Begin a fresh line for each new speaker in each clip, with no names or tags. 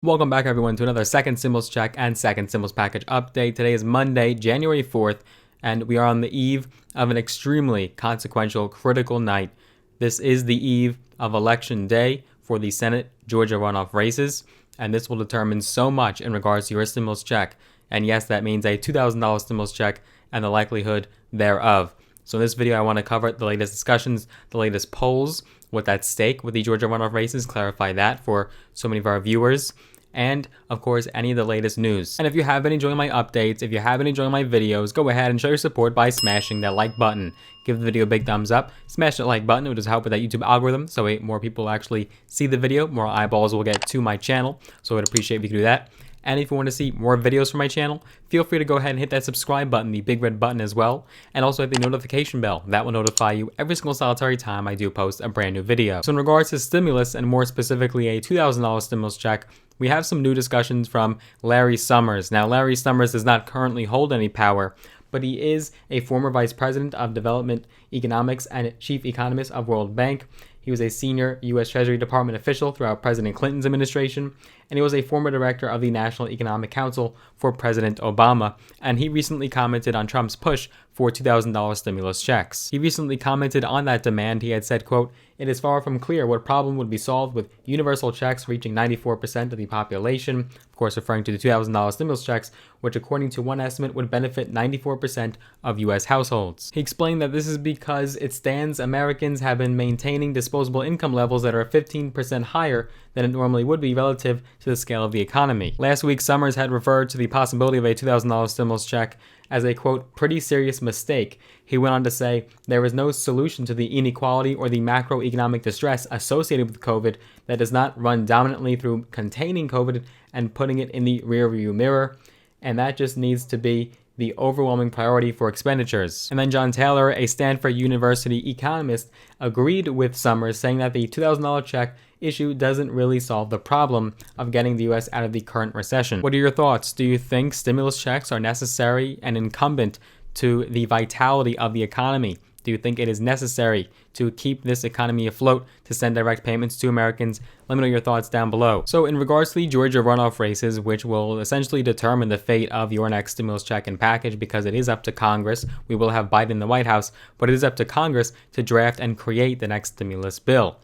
Welcome back everyone to another second stimulus check and second stimulus package update. Today is Monday, January 4th, and we are on the eve of an extremely consequential, critical night. This is the eve of Election Day for the Senate Georgia runoff races, and this will determine so much in regards to your stimulus check. And yes, that means a $2,000 stimulus check and the likelihood thereof. So in this video, I want to cover the latest discussions, the latest polls, what's at stake with the Georgia runoff races, clarify that for so many of our viewers, and of course any of the latest news. And if you have been enjoying my updates, if you have been enjoying my videos, go ahead and show your support by smashing that like button. Give the video a big thumbs up, smash that like button. It will just help with that YouTube algorithm, so more people actually see the video, more eyeballs will get to my channel. So I'd appreciate if you could do that. And if you want to see more videos from my channel, feel free to go ahead and hit that subscribe button, the big red button as well. And also hit the notification bell. That will notify you every single solitary time I do post a brand new video. So in regards to stimulus, and more specifically a $2,000 stimulus check, we have some new discussions from Larry Summers. Now, Larry Summers does not currently hold any power, but he is a former vice president of development economics and chief economist of World Bank. He was a senior U.S. Treasury Department official throughout President Clinton's administration, and he was a former director of the National Economic Council for President Obama, and he recently commented on Trump's push for $2,000 stimulus checks. He recently commented on that demand. He had said, quote, "It is far from clear what problem would be solved with universal checks reaching 94% of the population," of course referring to the $2,000 stimulus checks, which according to one estimate would benefit 94% of U.S. households. He explained that this is because it stands Americans have been maintaining disposable income levels that are 15% higher than it normally would be relative to the scale of the economy. Last week, Summers had referred to the possibility of a $2,000 stimulus check as a, quote, "pretty serious mistake." He went on to say, "There is no solution to the inequality or the macroeconomic distress associated with COVID that does not run dominantly through containing COVID and putting it in the rearview mirror, and that just needs to be the overwhelming priority for expenditures." And then John Taylor, a Stanford University economist, agreed with Summers, saying that the $2,000 check issue doesn't really solve the problem of getting the U.S. out of the current recession. What are your thoughts? Do you think stimulus checks are necessary and incumbent to the vitality of the economy? Do you think it is necessary to keep this economy afloat, to send direct payments to Americans? Let me know your thoughts down below. So in regards to the Georgia runoff races, which will essentially determine the fate of your next stimulus check and package, because it is up to Congress. We will have Biden in the White House, but it is up to Congress to draft and create the next stimulus bill.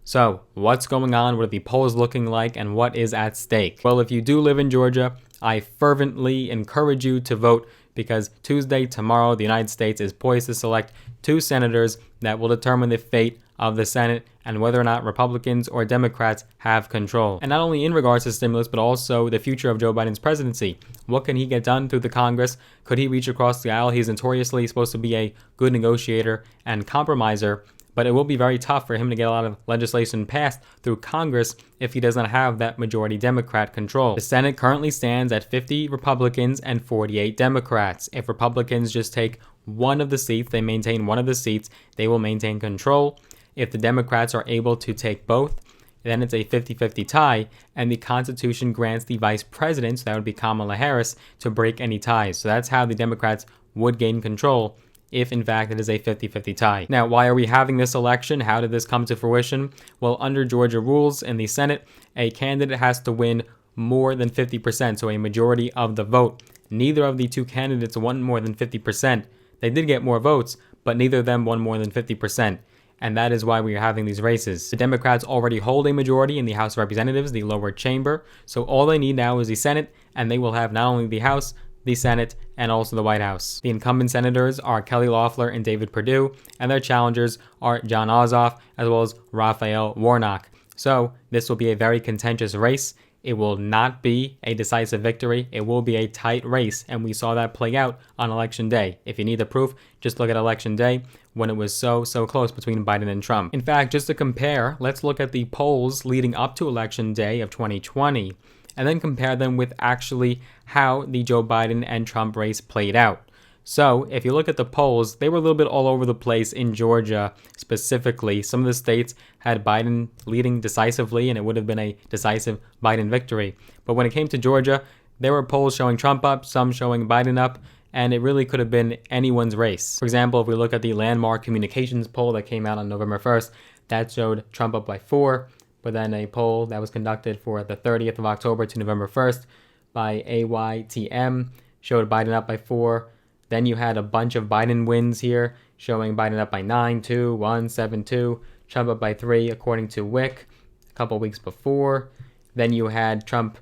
So what's going on? What are the polls looking like? And what is at stake? Well, if you do live in Georgia, I fervently encourage you to vote, because Tuesday, tomorrow, the United States is poised to select two senators that will determine the fate of the Senate and whether or not Republicans or Democrats have control. And not only in regards to stimulus, but also the future of Joe Biden's presidency. What can he get done through the Congress? Could he reach across the aisle? He's notoriously supposed to be a good negotiator and compromiser, but it will be very tough for him to get a lot of legislation passed through Congress if he doesn't have that majority Democrat control. The Senate currently stands at 50 Republicans and 48 Democrats. If Republicans just take one of the seats, they maintain one of the seats, they will maintain control. If the Democrats are able to take both, then it's a 50-50 tie, and the Constitution grants the vice president, so that would be Kamala Harris, to break any ties. So that's how the Democrats would gain control if in fact it is a 50-50 tie. Now, why are we having this election? How did this come to fruition? Well, under Georgia rules in the Senate, a candidate has to win more than 50%, so a majority of the vote. Neither of the two candidates won more than 50%. They did get more votes, but neither of them won more than 50%. And that is why we are having these races. The Democrats already hold a majority in the House of Representatives, the lower chamber, so all they need now is the Senate, and they will have not only the House, the Senate, and also the White House. The incumbent senators are Kelly Loeffler and David Perdue, and their challengers are Jon Ossoff as well as Raphael Warnock. So this will be a very contentious race. It will not be a decisive victory. It will be a tight race, and we saw that play out on Election Day. If you need the proof, just look at Election Day when it was so close between Biden and Trump. In fact, just to compare, let's look at the polls leading up to Election Day of 2020. And then compare them with actually how the Joe Biden and Trump race played out. So if you look at the polls, they were a little bit all over the place in Georgia specifically. Some of the states had Biden leading decisively, and it would have been a decisive Biden victory. But when it came to Georgia, there were polls showing Trump up, some showing Biden up, and it really could have been anyone's race. For example, if we look at the Landmark Communications poll that came out on November 1st, that showed Trump up by 4, but then a poll that was conducted for the 30th of October to November 1st by AYTM showed Biden up by 4. Then you had a bunch of Biden wins here, showing Biden up by 9, 2, 1, 7, 2, Trump up by 3, according to Wick, a couple weeks before. Then you had Trump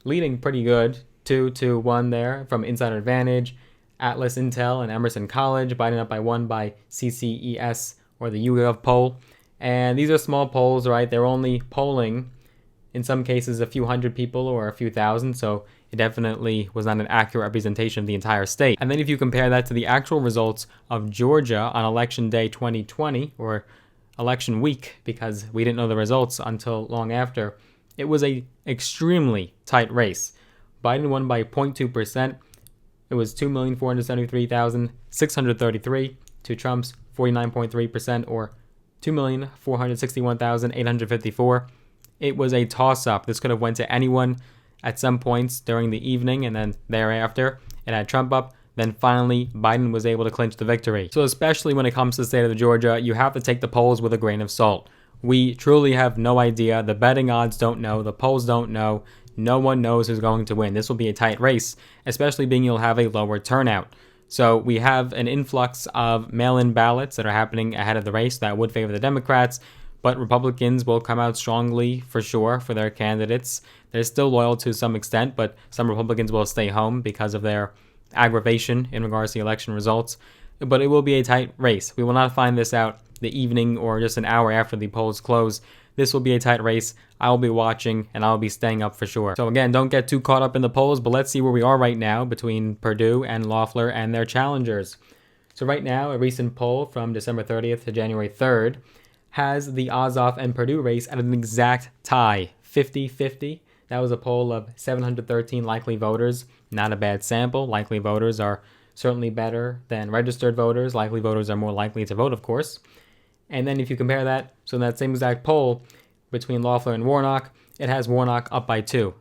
leading pretty good, 2, 2, 1 there from Insider Advantage, Atlas Intel, and Emerson College. Biden up by 1 by CCES, or the YouGov poll. And these are small polls, right? They're only polling, in some cases, a few hundred people or a few thousand, so it definitely was not an accurate representation of the entire state. And then if you compare that to the actual results of Georgia on Election Day 2020, or election week, because we didn't know the results until long after, it was a extremely tight race. Biden won by 0.2%. It was 2,473,633 to Trump's 49.3%, or 2,461,854. It was a toss-up. This could have went to anyone at some points during the evening, and then thereafter it had Trump up. Then finally, Biden was able to clinch the victory. So especially when it comes to the state of Georgia, you have to take the polls with a grain of salt. We truly have no idea. The betting odds don't know. The polls don't know. No one knows who's going to win. This will be a tight race, especially being you'll have a lower turnout. So we have an influx of mail-in ballots that are happening ahead of the race that would favor the Democrats, but Republicans will come out strongly for sure for their candidates. They're still loyal to some extent, but some Republicans will stay home because of their aggravation in regards to the election results. But it will be a tight race. We will not find this out the evening or just an hour after the polls close. This will be a tight race. I will be watching and I'll be staying up for sure. So again, don't get too caught up in the polls, but let's see where we are right now between Perdue and Loeffler and their challengers. So right now, a recent poll from December 30th to January 3rd has the Ossoff and Perdue race at an exact tie, 50-50. That was a poll of 713 likely voters. Not a bad sample. Likely voters are certainly better than registered voters. Likely voters are more likely to vote, of course. And then if you compare that, so in that same exact poll between Loeffler and Warnock, it has Warnock up by 2.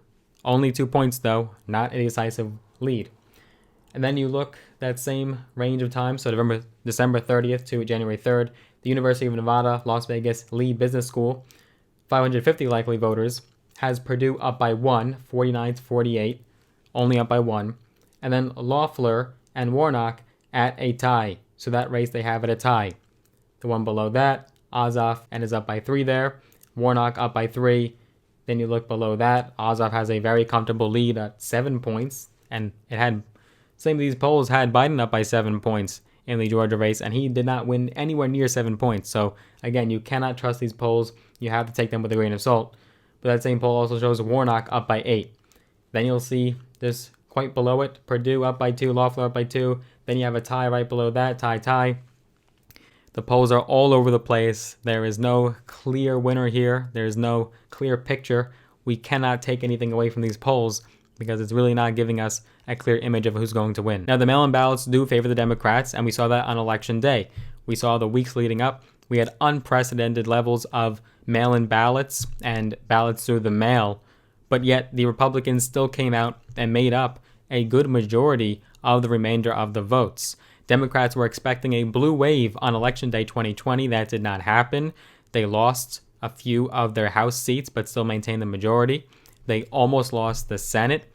Only 2 points, though, not a decisive lead. And then you look that same range of time, so December 30th to January 3rd, the University of Nevada, Las Vegas Lee Business School, 550 likely voters, has Perdue up by 1, 49-48, only up by 1. And then Loeffler and Warnock at a tie. So that race they have at a tie. The one below that, Ossoff, and is up by 3 there. Warnock up by 3. Then you look below that, Ossoff has a very comfortable lead at 7 points. And it had, same of these polls had Biden up by 7 points in the Georgia race, and he did not win anywhere near 7 points. So again, you cannot trust these polls. You have to take them with a grain of salt. But that same poll also shows Warnock up by 8. Then you'll see this quite below it, Perdue up by 2, Loeffler up by 2. Then you have a tie right below that, tie. The polls are all over the place. There is no clear winner here. There is no clear picture. We cannot take anything away from these polls because it's really not giving us a clear image of who's going to win. Now, the mail-in ballots do favor the Democrats, and we saw that on Election Day. We saw the weeks leading up. We had unprecedented levels of mail-in ballots and ballots through the mail, but yet the Republicans still came out and made up a good majority of the remainder of the votes. Democrats were expecting a blue wave on Election Day 2020. That did not happen. They lost a few of their House seats, but still maintained the majority. They almost lost the Senate,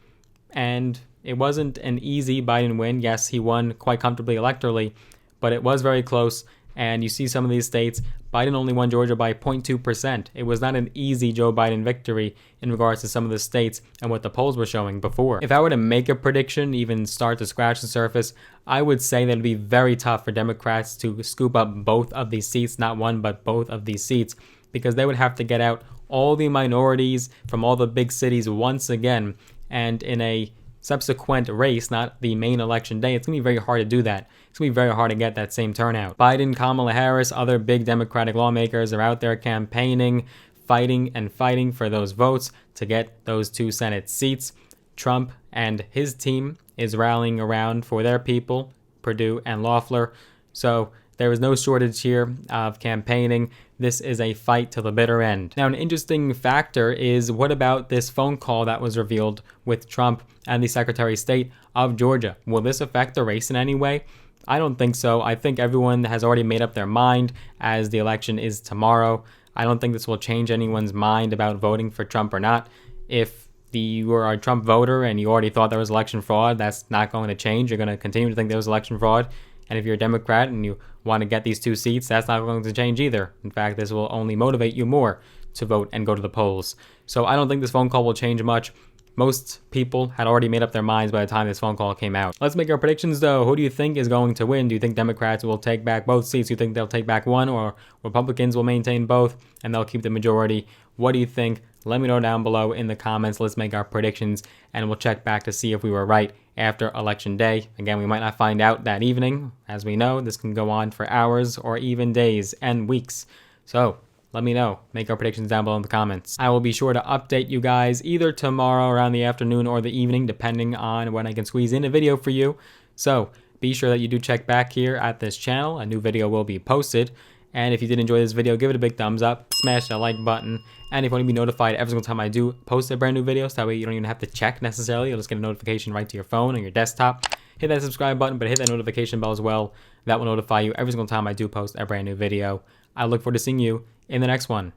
and it wasn't an easy Biden win. Yes, he won quite comfortably electorally, but it was very close. And you see some of these states, Biden only won Georgia by 0.2%. It was not an easy Joe Biden victory in regards to some of the states and what the polls were showing before. If I were to make a prediction, even start to scratch the surface, I would say that it would be very tough for Democrats to scoop up both of these seats, not one, but both of these seats, because they would have to get out all the minorities from all the big cities once again. And in a subsequent race, not the main election day, it's going to be very hard to do that. It's going to be very hard to get that same turnout. Biden, Kamala Harris, other big Democratic lawmakers are out there campaigning, fighting for those votes to get those 2 Senate seats. Trump and his team is rallying around for their people, Perdue and Loeffler. So there is no shortage here of campaigning. This is a fight to the bitter end. Now, an interesting factor is, what about this phone call that was revealed with Trump and the Secretary of State of Georgia? Will this affect the race in any way? I don't think so. I think everyone has already made up their mind as the election is tomorrow. I don't think this will change anyone's mind about voting for Trump or not. If you were a Trump voter and you already thought there was election fraud, that's not going to change. You're going to continue to think there was election fraud. And if you're a Democrat and you want to get these 2 seats, that's not going to change either. In fact, this will only motivate you more to vote and go to the polls. So I don't think this phone call will change much. Most people had already made up their minds by the time this phone call came out. Let's make our predictions though. Who do you think is going to win? Do you think Democrats will take back both seats? Do you think they'll take back one, or Republicans will maintain both and they'll keep the majority? What do you think? Let me know down below in the comments. Let's make our predictions and we'll check back to see if we were right after election day. Again, we might not find out that evening. As we know, this can go on for hours or even days and weeks. So let me know. Make our predictions down below in the comments. I will be sure to update you guys either tomorrow around the afternoon or the evening, depending on when I can squeeze in a video for you. So be sure that you do check back here at this channel. A new video will be posted. And if you did enjoy this video, give it a big thumbs up, smash that like button. And if you want to be notified every single time I do post a brand new video, so that way you don't even have to check necessarily. You'll just get a notification right to your phone or your desktop. Hit that subscribe button, but hit that notification bell as well. That will notify you every single time I do post a brand new video. I look forward to seeing you in the next one.